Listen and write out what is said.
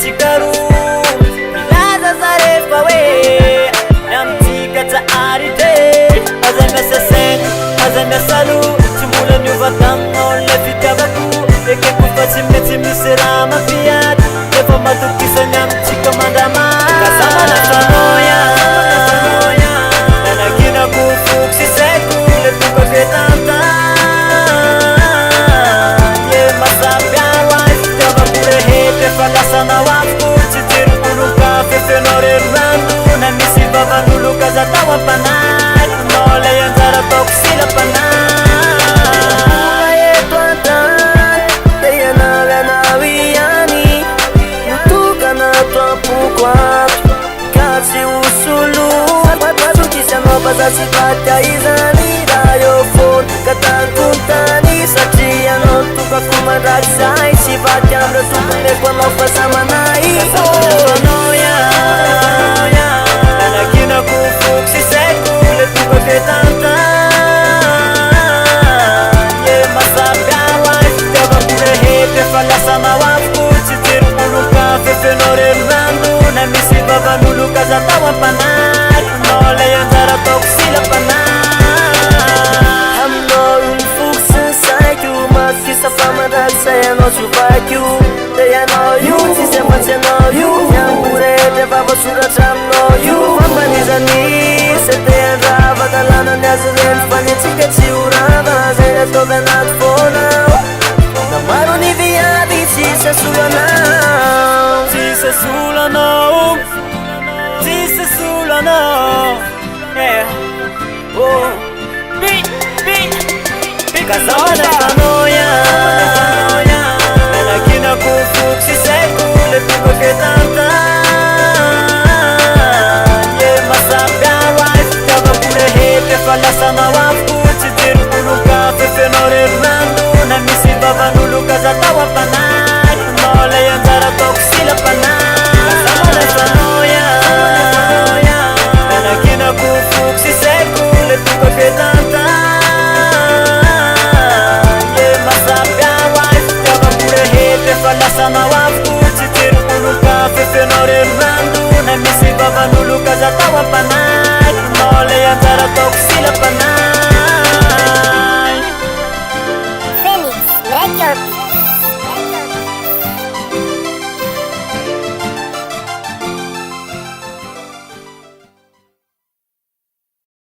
Chikaru Milaza zarefa we Namtika ta arite Azana sasen, azana salu Timula nyuvatang on le fitabaku Eke kufati meti misera mafiat Lefa matukisa namtika mandama Kasama na sanoya Nanagina kufuk si seku Letuka ketanta Ye masabyawa Tabakure hete fakasana wafu Chitiru unuka fefenore randu Namisi baba nuluka zatawa panay Nole yanzara toksila panay Ulaye tuatan Teya nala nawiyani Nutuka na tuapukwat Kasi usulu Pasukisya no pasasipatya izani Rayofon katakuntani Saksiya no tuka kumaraksay Sipatya mretukune kwa mafasama nai Kasanoya Nanagina kufuk si seku Letuka ketanta Ye masabyawa Tabakure hete falasama wafu Chitiru unuka fefenore randu Namisi baba nuluka zatawa panay Nole yanzara toksila panay Hamno unfuk sensai Yu matkisa famaraksaya no chupakyu Teya no yu Sisempatya no yu Nyambure te baba suratam no yu Mambanizani Seteya rava Dalana nyazilen Fanye chike chiurava Zaya tobe not for now Namaru ni viadi Chise sula now Chise sula now Chise sula now Yeah Oh Beat Kasana sanoya Nanagina kufuk si seku Letuka ketanta Ye masabyawa Tabakure hete falasama wafu Chitiru unuka fefenore randu Namisi baba nuluka zatawa panay Nole yanzara toksila panay Kasana sanoya Nanagina kufuk si seku Letuka ketanta Falasama wafu Chitiru unuka fefenore randu Namisi baba nuluka zatawa panay Nole yanzara toksila panay